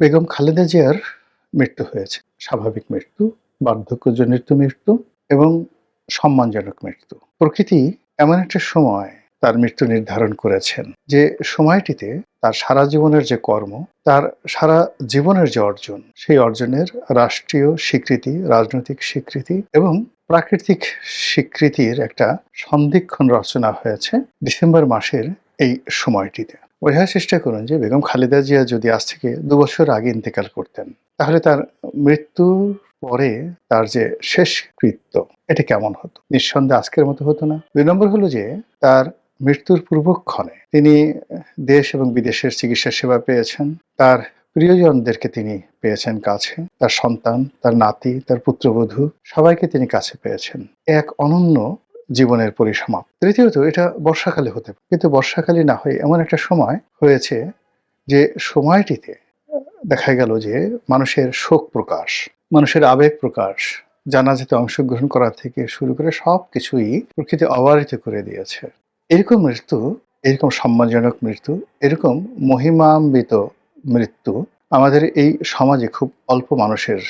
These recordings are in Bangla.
বেগম খালেদা জিয়ার মৃত্যু হয়েছে। স্বাভাবিক মৃত্যু, বার্ধক্যজনিত মৃত্যু এবং সম্মানজনক মৃত্যু। প্রকৃতি এমন একটা সময় তার মৃত্যু নির্ধারণ করেছেন যে সময়টিতে তার সারা জীবনের যে কর্ম, তার সারা জীবনের যে অর্জন, সেই অর্জনের রাষ্ট্রীয় স্বীকৃতি, রাজনৈতিক স্বীকৃতি এবং প্রাকৃতিক স্বীকৃতির একটা সন্ধিক্ষণ রচনা হয়েছে ডিসেম্বর মাসের এই সময়টিতে। বোঝার চেষ্টা করুন যে বেগম খালেদা জিয়া যদি আজ থেকে ২ বছর আগে ইন্তেকাল করতেন, তাহলে তার মৃত্যুর পরে তার যে শেষকৃত্য এটা কেমন হতো? নিঃসন্দেহে আজকের মতো হতো না। ২ নম্বর হলো যে তার মৃত্যুর পূর্বক্ষণে তিনি দেশ এবং বিদেশের চিকিৎসা সেবা পেয়েছেন। তার প্রিয়জনদেরকে তিনি পেয়েছেন কাছে। তার সন্তান, তার নাতি, তার পুত্রবধূ সবাইকে তিনি কাছে পেয়েছেন। এক অনন্য জীবনের পরিসমাপ্তি। তৃতীয়ত এটা বর্ষাকালে হতে পারে। কিন্তু বর্ষাকালে না হয়ে এমন একটা সময় হয়েছে যে সময়টিতে দেখা গেল যে মানুষের শোক প্রকাশ, মানুষের আবেগ প্রকাশ, জানাজাতে অংশগ্রহণ করা থেকে শুরু করে সবকিছুই প্রকৃতি অবারিত করে দিয়েছে। এরকম মৃত্যু, এরকম সম্মানজনক মৃত্যু, এরকম মহিমান্বিত মৃত্যু আমাদের এই সমাজে খুব অল্প মানুষের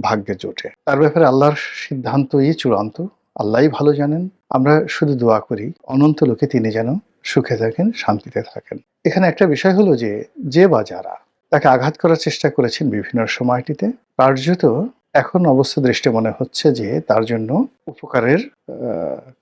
ভাগ্যে জোটে। তার ব্যাপারে আল্লাহর সিদ্ধান্তই চূড়ান্ত। আল্লাহই ভালো জানেন। আমরা শুধু দোয়া করি অনন্ত লোকে তিনি যেন সুখে থাকেন, শান্তিতে থাকেন। এখানে একটা বিষয় হলো যে, যে বা যারা তাকে আঘাত করার চেষ্টা করেছেন বিভিন্ন সময়টিতে, কার্যত এখন অবস্থা দৃষ্টে মনে হচ্ছে যে তার জন্য উপকারের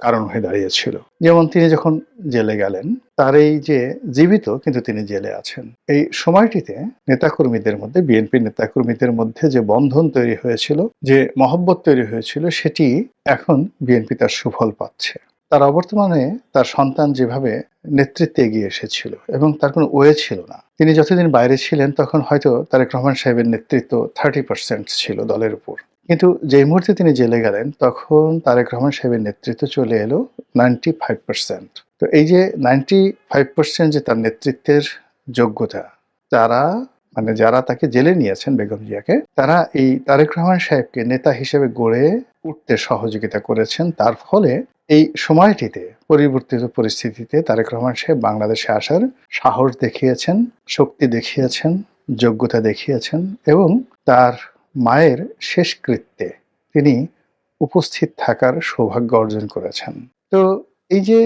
কারণ হয়ে দাঁড়িয়েছিল। যেমন তিনি যখন জেলে গেলেন, তার এই যে জীবিত কিন্তু তিনি জেলে আছেন। এই সময়টিতে নেতাকর্মীদের মধ্যে, বিএনপির নেতাকর্মীদের মধ্যে যে বন্ধন তৈরি হয়েছিল, যে মহব্বত তৈরি হয়েছিল, সেটি এখন বিএনপি তার সুফল পাচ্ছে। তার অবর্তমানে তার সন্তান যেভাবে নেতৃত্বে এগিয়ে এসেছিল এবং তার কোনো ওয়ে ছিল না। তিনি যতদিন বাইরে ছিলেন তখন হয়তো তারেক রহমান সাহেবের নেতৃত্ব 30% ছিল দলের উপর। কিন্তু যেই মুহূর্তে তিনি জেলে গেলেন তখন তারেক রহমান সাহেবের নেতৃত্ব চলে এলো 95%। তো এই যে 95% যে তার নেতৃত্বের যোগ্যতা, তারা মানে যারা তাকে জেলে নিয়েছেন বেগম জিয়াকে, তারা এই তারেক রহমান সাহেবকে নেতা হিসেবে গড়ে উঠতে সহযোগিতা করেছেন। তার ফলে এই সময়টিতে পরিবর্তিত পরিস্থিতিতে তারেক রহমান সাহেব বাংলাদেশে আসার সাহস দেখিয়েছেন, শক্তি দেখিয়েছেন, যোগ্যতা দেখিয়েছেন এবং তার মায়ের শেষকৃত্যে তিনি উপস্থিত থাকার সৌভাগ্য অর্জন করেছেন। তো এই যে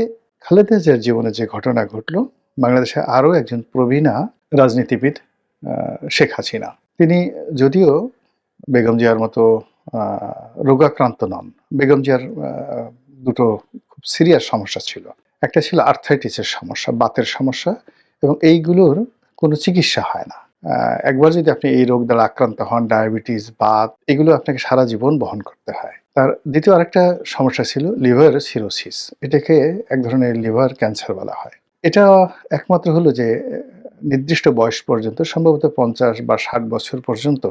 খালেদা জিয়ার জীবনে যে ঘটনা ঘটল, বাংলাদেশে আরও একজন প্রবীণা রাজনীতিবিদ শেখ হাসিনা। তিনি যদিও বেগম জিয়ার মতো রোগাক্রান্ত নন। বেগম জিয়ার দুটো খুব সিরিয়াস সমস্যা ছিল। একটা ছিল আর্থ্রাইটিসের সমস্যা, বাতের সমস্যা, এবং এইগুলোর কোনো চিকিৎসা হয় না। একবার যদি আপনি এই রোগ দ্বারা আক্রান্ত হন, ডায়াবেটিস, বাত, এগুলো আপনাকে সারা জীবন বহন করতে হয়। তার দ্বিতীয় আরেকটা সমস্যা ছিল লিভার সিরোসিস। এটাকে এক ধরনের লিভার ক্যান্সার বলা হয়। এটা একমাত্র হলো যে নির্দিষ্ট বয়স পর্যন্ত, সম্ভবত 50 বা 60 বছর পর্যন্ত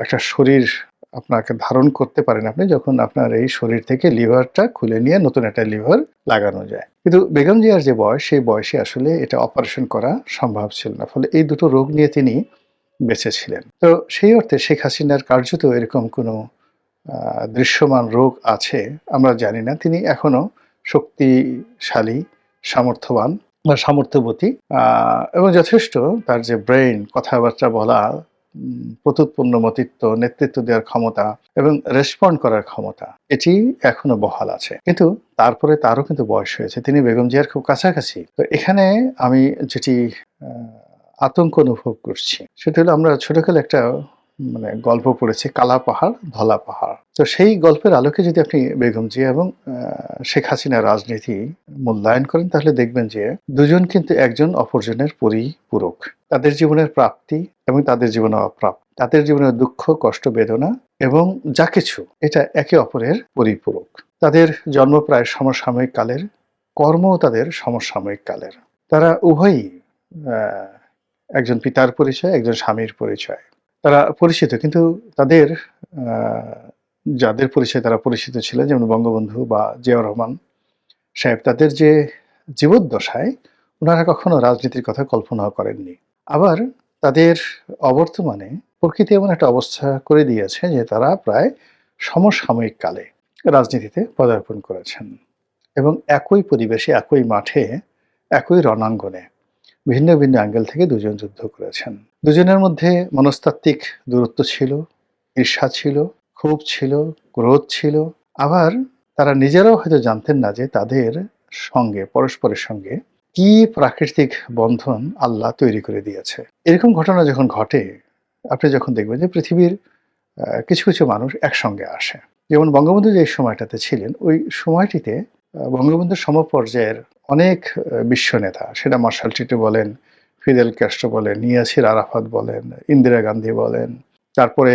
একটা শরীর আপনাকে ধারণ করতে পারেন আপনি, যখন আপনার এই শরীর থেকে লিভারটা খুলে নিয়ে নতুন একটা লিভার লাগানো যায়। কিন্তু বেগম জিয়ার যে বয়স, সেই বয়সে আসলে এটা অপারেশন করা সম্ভব ছিল না। ফলে এই দুটো রোগ নিয়ে তিনি বেঁচে ছিলেন। তো সেই অর্থে শেখ হাসিনার কার্যত এরকম কোনো দৃশ্যমান রোগ আছে আমরা জানি না। তিনি এখনো শক্তিশালী, সামর্থ্যবান বা সামর্থ্যবতী এবং যথেষ্ট তার যে ব্রেইন, কথাবার্তা বলা, প্রত্যুৎপন্নমতিত্ব, নেতৃত্ব দেওয়ার ক্ষমতা এবং রেসপন্ড করার ক্ষমতা, এটি এখনো বহাল আছে। কিন্তু তারপরে তারও কিন্তু বয়স হয়েছে। তিনি বেগম জিয়ার খুব কাছাকাছি। তো এখানে আমি যেটি আতঙ্ক অনুভব করছি সেটা হলো, আমরা ছোটকালে একটা গল্প পড়েছি, কালা পাহাড় ধলা পাহাড়। তো সেই গল্পের আলোকে যদি আপনি বেগম জিয়া এবং শেখ হাসিনার রাজনীতি মূল্যায়ন করেন, তাহলে দেখবেন যে দুজন কিন্তু একজন অপরজনের পরিপূরক। তাদের জীবনের প্রাপ্তি এবং তাদের জীবনের অপ্রাপ্তি, তাদের জীবনের দুঃখ, কষ্ট, বেদনা এবং যা কিছু, এটা একে অপরের পরিপূরক। তাদের জন্ম প্রায় সমসাময়িক কালের, কর্মও তাদের সমসাময়িক কালের। তারা উভয়ই একজন পিতার পরিচয়, একজন স্বামীর পরিচয়। তারা পরিচিত, কিন্তু তাদের যাদের পরিচয় তারা পরিচিত ছিলেন, যেমন বঙ্গবন্ধু বা জিয়াউর রহমান সাহেব, তাদের যে জীবদ্দশায় ওনারা কখনো রাজনীতির কথা কল্পনাও করেননি। আবার তাদের অবর্তমানে প্রকৃতি এমন একটা অবস্থা করে দিয়েছে যে তারা প্রায় সমসাময়িক কালে রাজনীতিতে পদার্পণ করেছেন এবং একই পরিবেশে, একই মাঠে, একই রণাঙ্গনে ভিন্ন ভিন্ন অ্যাঙ্গেল থেকে দুজন যুদ্ধ করেছেন। দুজনের মধ্যে মনস্তাত্ত্বিক দূরত্ব ছিল, ঈর্ষা ছিল, ক্ষোভ ছিল, ক্রোধ ছিল। আবার তারা নিজেরাও হয়তো জানতেন না যে তাদের সঙ্গে, পরস্পরের সঙ্গে কি প্রাকৃতিক বন্ধন আল্লাহ তৈরি করে দিয়েছে। এরকম ঘটনা যখন ঘটে, আপনি যখন দেখবেন যে পৃথিবীর কিছু, কিছু মানুষ একসঙ্গে আসে। যেমন বঙ্গবন্ধু যে সময়টাতে ছিলেন, ওই সময়টিতে বঙ্গবন্ধুর সমপর্যায়ের অনেক বিশ্ব নেতা, সেটা মার্শাল টিটো বলেন, ফিদেল ক্যাস্ট্রো বলেন, ইয়াসির আরাফাত বলেন, ইন্দিরা গান্ধী বলেন, তারপরে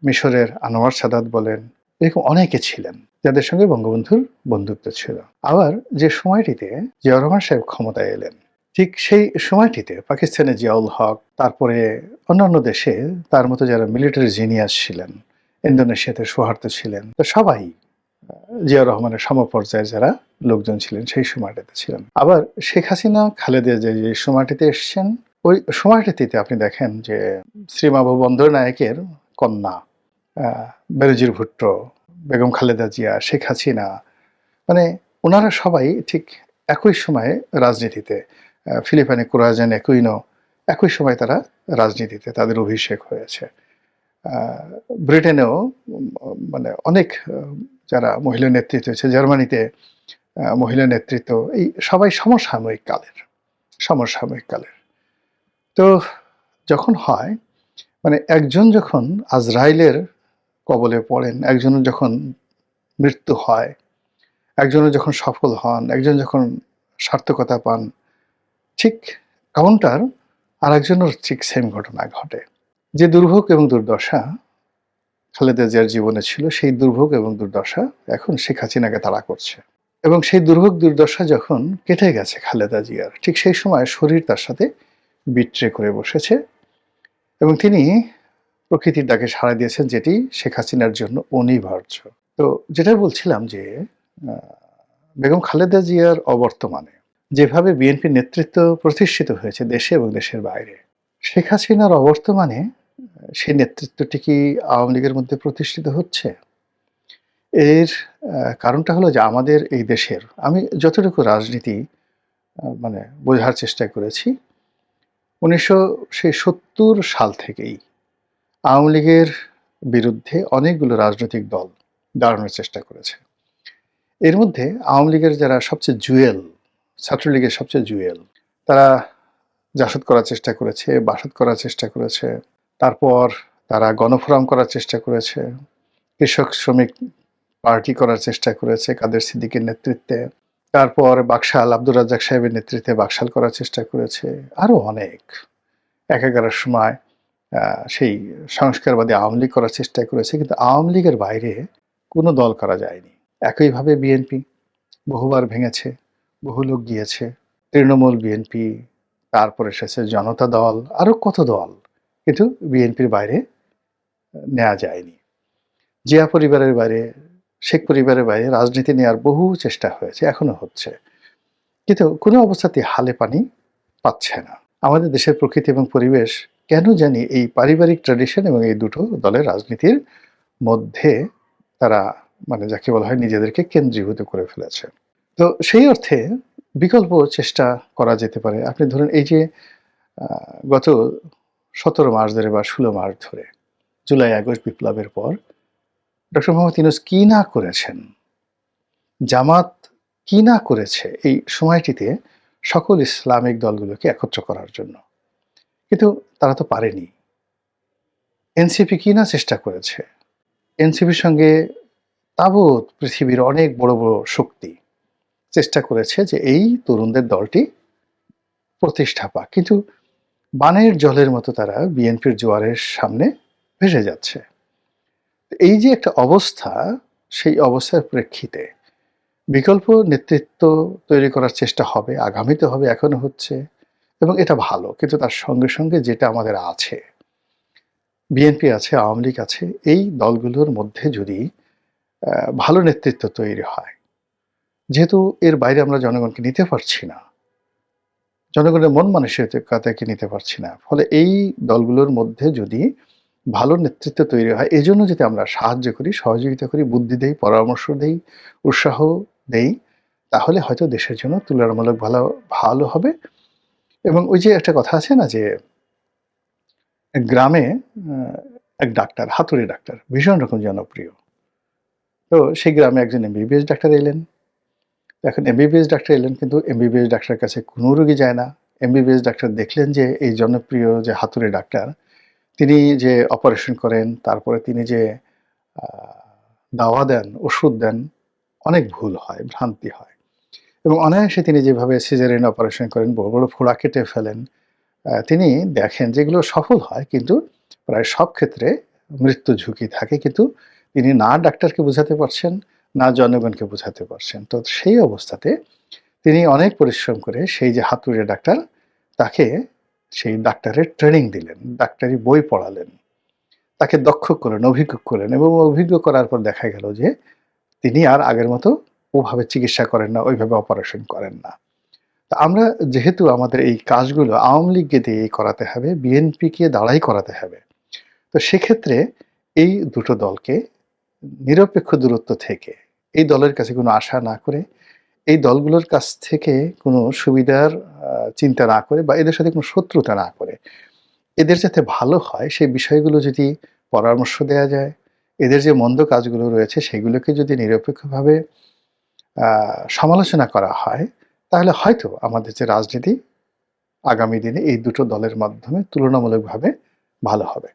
মিশরের আনোয়ার সাদাত বলেন, এরকম অনেকে ছিলেন যাদের সঙ্গে বঙ্গবন্ধুর বন্ধুত্ব ছিল। আবার যে সময়টিতে জিয়াউর রহমান সাহেব ক্ষমতায় এলেন, ঠিক সেই সময়টিতে পাকিস্তানে জিয়াউল হক, তারপরে অন্যান্য দেশে তার মতো যারা মিলিটারি জিনিয়াস ছিলেন, ইন্দোনেশিয়াতে সুহার্তো ছিলেন, তো সবাই জিয়াউর রহমানের সমপর্যায়ে যারা লোকজন ছিলেন সেই সময়টাতে ছিলেন। আবার শেখ হাসিনা খালেদা যে সময়টিতে এসছেন, ওই সময়টিতে আপনি দেখেন যে শ্রীমাভু বন্দ্যোপাধ্যায়ের কন্যা বেনজির ভুট্টো, বেগম খালেদা জিয়া, শেখ হাসিনা, মানে ওনারা সবাই ঠিক একই সময়ে রাজনীতিতে, ফিলিপাইনে কোরাজেন একুইনো একই সময় তারা রাজনীতিতে তাদের অভিষেক হয়েছে। ব্রিটেনেও মানে অনেক যারা মহিলা নেতৃত্ব হয়েছে, জার্মানিতে মহিলা নেতৃত্ব, এই সবাই সমসাময়িক কালের, সমসাময়িক কালের। তো যখন হয়, মানে একজন যখন আজরাইলের কবলে পড়েন, একজনের যখন মৃত্যু হয়, একজনের যখন সফল হন, একজন যখন সার্থকতা পান, ঠিক কাউন্টার আর একজনের ঠিক সেম ঘটনা ঘটে। যে দুর্ভোগ এবং দুর্দশা খালেদা জিয়ার জীবনে ছিল, সেই দুর্ভোগ এবং দুর্দশা এখন শেখ হাসিনাকে তাড়া করছে। এবং সেই দুর্ভোগ দুর্দশা যখন কেটে গেছে খালেদা জিয়ার, ঠিক সেই সময় শরীর তার সাথে বিট্রে করে বসেছে এবং তিনি প্রকৃতির ডাকে সাড়া দিয়েছেন, যেটি শেখ হাসিনার জন্য অনিবার্য। তো যেটা বলছিলাম যে বেগম খালেদা জিয়ার অবর্তমানে যেভাবে বিএনপির নেতৃত্ব প্রতিষ্ঠিত হয়েছে দেশে এবং দেশের বাইরে, শেখ হাসিনার অবর্তমানে সেই নেতৃত্বটি কি আওয়ামী লীগের মধ্যে প্রতিষ্ঠিত হচ্ছে? এর কারণটা হলো যে আমাদের এই দেশের, আমি যতটুকু রাজনীতি মানে বোঝার চেষ্টা করেছি, ১৯৭০ সাল থেকেই আওয়ামী লীগের বিরুদ্ধে অনেকগুলো রাজনৈতিক দল দাঁড়ানোর চেষ্টা করেছে। এর মধ্যে আওয়ামী লীগের যারা সবচেয়ে জুয়েল, ছাত্রলীগের সবচেয়ে জুয়েল, তারা জাসদ করার চেষ্টা করেছে, বাসদ করার চেষ্টা করেছে, তারপর তারা গণফোরাম করার চেষ্টা করেছে, কৃষক শ্রমিক পার্টি করার চেষ্টা করেছে কাদের সিদ্দিকের নেতৃত্বে, তারপর বাকশাল আব্দুর রাজ্জাক সাহেবের নেতৃত্বে বাকশাল করার চেষ্টা করেছে, আরও অনেক। একাগারের সময় সেই সংস্কারবাদী আওয়ামী লীগ করার চেষ্টা করেছে, কিন্তু আওয়ামী লীগের বাইরে কোনো দল করা যায়নি। একইভাবে বিএনপি বহুবার ভেঙেছে, বহু লোক গিয়েছে, তৃণমূল বিএনপি, তারপর এসেছে জনতা দল, আরও কত দল, কিন্তু বিএনপির বাইরে নেওয়া যায়নি। জিয়া পরিবারের বাইরে, শেখ পরিবারের বাইরে রাজনীতি নেওয়ার বহু চেষ্টা হয়েছে, এখনো হচ্ছে, কিন্তু কোনো অবস্থাতেই হালে পানি পাচ্ছে না। আমাদের দেশের প্রকৃতি এবং পরিবেশ কেন জানি এই পারিবারিক ট্র্যাডিশন এবং এই দুটো দলের রাজনীতির মধ্যে তারা, মানে যাকে বলা হয়, নিজেদেরকে কেন্দ্রীভূত করে ফেলেছে। তো সেই অর্থে বিকল্প চেষ্টা করা যেতে পারে। আপনি ধরুন এই যে গত ১৭ মাস ধরে বা ১৬ মাস ধরে জুলাই আগস্ট বিপ্লবের পর ডক্টর মোহাম্মদ ইউনূস কি না করেছেন, জামাত কি না করেছে এই সময়টিতে সকল ইসলামিক দলগুলোকে একত্র করার জন্য, কিন্তু তারা তো পারেনি। এনসিপি কি না চেষ্টা করেছে, এনসিপির সঙ্গে তাবৎ পৃথিবীর অনেক বড় বড় শক্তি চেষ্টা করেছে যে এই তরুণদের দলটি প্রতিষ্ঠা পাক, কিন্তু বানের জলের মতো তারা বিএনপির জোয়ারের সামনে ভেসে যাচ্ছে। এই যে একটা অবস্থা, সেই অবস্থার প্রেক্ষিতে বিকল্প নেতৃত্ব তৈরি করার চেষ্টা হবে, আগামীতে হবে, এখনো হচ্ছে, এবং এটা ভালো। কিন্তু তার সঙ্গে সঙ্গে যেটা আমাদের আছে, বিএনপি আছে, আওয়ামী লীগ আছে, এই দলগুলোর মধ্যে যদি ভালো নেতৃত্ব তৈরি হয়, যেহেতু এর বাইরে আমরা জনগণকে নিতে পারছি না, জনগণের মন মানসিকতাকে নিতে পারছি না, ফলে এই দলগুলোর মধ্যে যদি ভালো নেতৃত্ব তৈরি হয়, এজন্য যদি আমরা সাহায্য করি, সহযোগিতা করি, বুদ্ধি দেই, পরামর্শ দেই, উৎসাহ দেই, তাহলে হয়তো দেশের জন্য তুলনামূলক ভালো ভালো হবে। এবং ওই যে একটা কথা আছে না যে গ্রামে এক ডাক্তার, হাতুড়ি ডাক্তার, ভীষণ রকম জনপ্রিয়। তো সেই গ্রামে একজন এমবিবিএস ডাক্তার এলেন। এখন এমবিবিএস ডাক্তার এলেন কিন্তু এমবিবিএস ডাক্তারের কাছে কোনো রোগী যায় না। এমবিবিএস ডাক্তার দেখলেন যে এই জনপ্রিয় যে হাতুড়ি ডাক্তার, তিনি যে অপারেশন করেন, তারপরে তিনি যে আ দাওয়া দেন, ওষুধ দেন, অনেক ভুল হয়, ভ্রান্তি হয়। এবং অনায়াসে তিনি যেভাবে সিজারিয়ান অপারেশন করেন, বড়, বড় ফোঁড়া কেটে ফেলেন, তিনি দেখেন যে এগুলো সফল হয় কিন্তু প্রায় সব ক্ষেত্রে মৃত্যু ঝুঁকি থাকে। কিন্তু তিনি না ডাক্তারকে বোঝাতে পারছেন, না জনগণকে বোঝাতে পারছেন। তো সেই অবস্থাতে তিনি অনেক পরিশ্রম করে সেই যে হাতুড়ে ডাক্তার, তাকে সেই ডাক্তারের ট্রেনিং দিলেন। ডাক্তারি বই পড়ালেন। তাকে দক্ষ করলেন, অভিজ্ঞ করলেন এবং অভিজ্ঞ করার পর দেখা গেল যে তিনি আর আগের মতো ওভাবে চিকিৎসা করেন না, ওইভাবে অপারেশন করেন না। তো আমরা যেহেতু আমাদের এই কাজগুলো আওয়ামী লীগকে দিয়েই করাতে হবে, বিএনপিকে দ্বারাই করাতে হবে। তো সেক্ষেত্রে এই দুটো দলকে নিরপেক্ষ দূরত্ব থেকে এই দলের কাছে কোনো আশা না করে, এই দলগুলোর কাছ থেকে কোনো সুবিধার চিন্তা না করে বা এদের সাথে কোনো শত্রুতা না করে, এদের যাতে ভালো হয় সেই বিষয়গুলো যদি পরামর্শ দেয়া যায়, এদের যে মন্দ কাজগুলো রয়েছে সেগুলোকে যদি নিরপেক্ষভাবে সমালোচনা করা হয়, তাহলে হয়তো আমাদের যে রাজনীতি আগামী দিনে এই দুটো দলের মাধ্যমে তুলনামূলকভাবে ভালো হবে।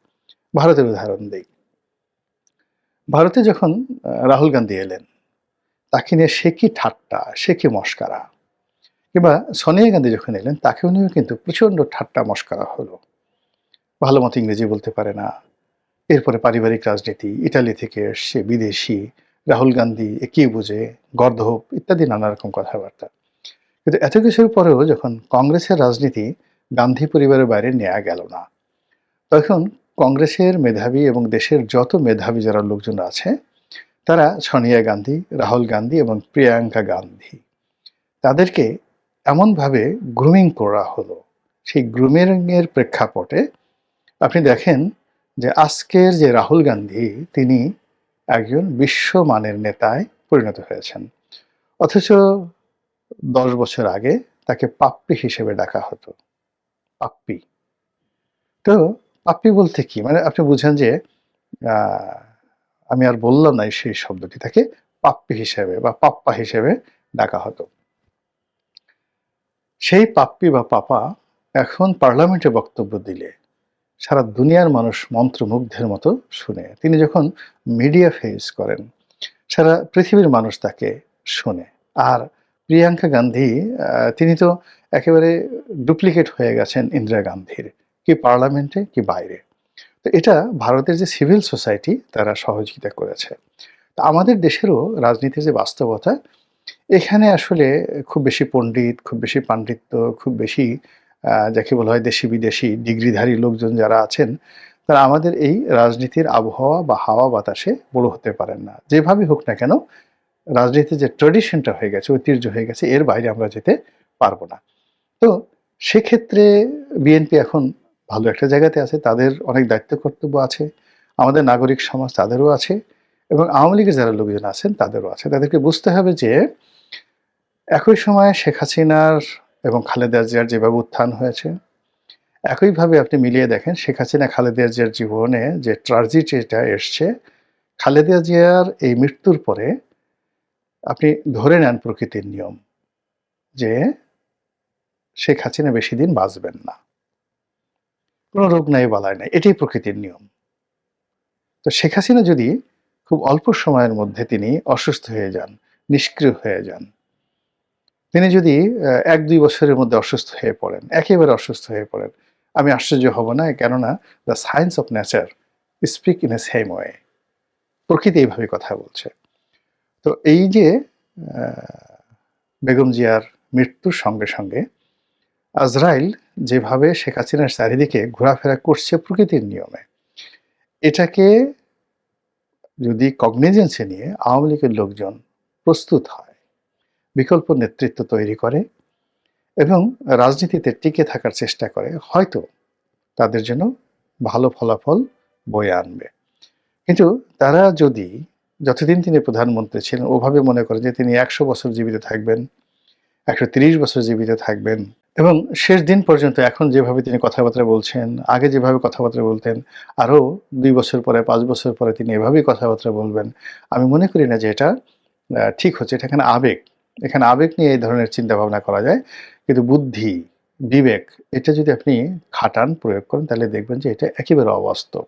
ভারতের উদাহরণ দেই। ভারতে যখন রাহুল গান্ধী এলেন, তাকে নিয়ে সে কি ঠাট্টা, সে কি মশকরা। কিংবা সোনিয়া গান্ধী যখন এলেন, তাকেও নিয়েও কিন্তু প্রচণ্ড ঠাট্টা মশকরা হলো। ভালো মতো ইংরেজি বলতে পারে না। এরপরে পারিবারিক রাজনীতি, ইটালি থেকে এসছে, বিদেশি, রাহুল গান্ধী এ কি বুঝে, গর্দভ ইত্যাদি নানা রকম কথাবার্তা। কিন্তু এত কিছুর পরেও যখন কংগ্রেসের রাজনীতি গান্ধী পরিবারের বাইরে নেয়া গেল না, তখন কংগ্রেসের মেধাবী এবং দেশের যত মেধাবী যারা লোকজন আছে, তারা সোনিয়া গান্ধী, রাহুল গান্ধী এবং প্রিয়াঙ্কা গান্ধী, তাদেরকে এমনভাবে গ্রুমিং করা হলো। সেই গ্রুমিংয়ের প্রেক্ষাপটে আপনি দেখেন যে আজকের যে রাহুল গান্ধী, তিনি একজন বিশ্বমানের নেতায় পরিণত হয়েছেন। অথচ ১০ বছর আগে তাকে পাপ্পি হিসেবে ডাকা হতো। পাপ্পি। তো পাপ্পি বলতে কি? মানে আপনি বুঝেন যে আ আমি আর বললাম না সেই শব্দটি। তাকে পাপ্পি হিসেবে বা পাপ্পা হিসেবে ডাকা হতো। সেই পাপ্পি বা পাপা এখন পার্লামেন্টে বক্তব্য দিলে সারা দুনিয়ার মানুষ মন্ত্রমুগ্ধের মতো শুনে। তিনি যখন মিডিয়া ফেস করেন, সারা পৃথিবীর মানুষ তাকে শোনে। আর প্রিয়াঙ্কা গান্ধী তিনি তো একেবারে ডুপ্লিকেট হয়ে গেছেন ইন্দিরা গান্ধীর। কি পার্লামেন্টে কি বাইরে। তো এটা ভারতের যে সিভিল সোসাইটি তারা সহযোগিতা করেছে। তো আমাদের দেশেরও রাজনীতির যে বাস্তবতা, এখানে আসলে খুব বেশি পণ্ডিত, খুব বেশি পাণ্ডিত্য, খুব বেশি যাকে বলা হয় দেশি বিদেশি ডিগ্রিধারী লোকজন যারা আছেন, তারা আমাদের এই রাজনীতির আবহাওয়া বা হাওয়া বাতাসে বড় হতে পারেন না। যেভাবেই হোক না কেন রাজনীতির যে ট্র্যাডিশনটা হয়ে গেছে, ঐতিহ্য হয়ে গেছে, এর বাইরে আমরা যেতে পারব না। তো সেক্ষেত্রে বিএনপি এখন ভালো একটা জায়গাতে আছে। তাদের অনেক দায়িত্ব কর্তব্য আছে। আমাদের নাগরিক সমাজ তাদেরও আছে এবং আওয়ামী লীগের যারা লোকজন আছেন তাদেরও আছে। তাদেরকে বুঝতে হবে যে একই সময়ে শেখ হাসিনার এবং খালেদা জিয়ার যেভাবে উত্থান হয়েছে, একইভাবে আপনি মিলিয়ে দেখেন শেখ হাসিনা খালেদা জিয়ার জীবনে যে ট্র্যাজেডিটা এসছে, খালেদা জিয়ার এই মৃত্যুর পরে আপনি ধরে নেন প্রকৃতির নিয়ম যে শেখ হাসিনা বেশি দিন বাঁচবেন না। কোনো রোগ নাই বালাই নাই। এটাই প্রকৃতির নিয়ম। তো শেখ হাসিনা যদি খুব অল্প সময়ের মধ্যে তিনি অসুস্থ হয়ে যান, নিষ্ক্রিয় হয়ে যান, তিনি যদি ১-২ বছরের মধ্যে অসুস্থ হয়ে পড়েন, একেবারে অসুস্থ হয়ে পড়েন, আমি আশ্চর্য হব না। কেননা the science of nature speak in a same way. প্রকৃতি এইভাবে কথা বলছে। তো এই যে আ বেগম জিয়ার মৃত্যুর সঙ্গে, সঙ্গে আজরাইল যেভাবে শেখ হাসিনার চারিদিকে ঘোরাফেরা করছে প্রকৃতির নিয়মে, এটাকে যদি কগনিজেন্সে নিয়ে আওয়ামী লীগের লোকজন প্রস্তুত হয়, বিকল্প নেতৃত্ব তৈরি করে এবং রাজনীতিতে টিকে থাকার চেষ্টা করে, হয়তো তাদের জন্য ভালো ফলাফল বয়ে আনবে। কিন্তু তারা যদি যতদিন তিনি প্রধানমন্ত্রী ছিলেন ওভাবে মনে করে যে তিনি ১০০ বছর জীবিত থাকবেন, ১৩০ বছর জীবিত থাকবেন, এবং শেষ দিন পর্যন্ত এখন যেভাবে তিনি কথাবার্তা বলছেন, আগে যেভাবে কথাবার্তা বলতেন, আরো ২ বছর পরে, ৫ বছর পরে তিনি এভাবেই কথাবার্তা বলবেন। আমি মনে করি না যে এটা ঠিক হচ্ছে। এটা এখানে আবেগ। এখানে আবেগ নিয়ে এই ধরনের চিন্তাভাবনা করা যায়। কিন্তু বুদ্ধি, বিবেক এটা যদি আপনি খাটান, প্রয়োগ করেন তাহলে দেখবেন যে এটা একেবারে অবাস্তব।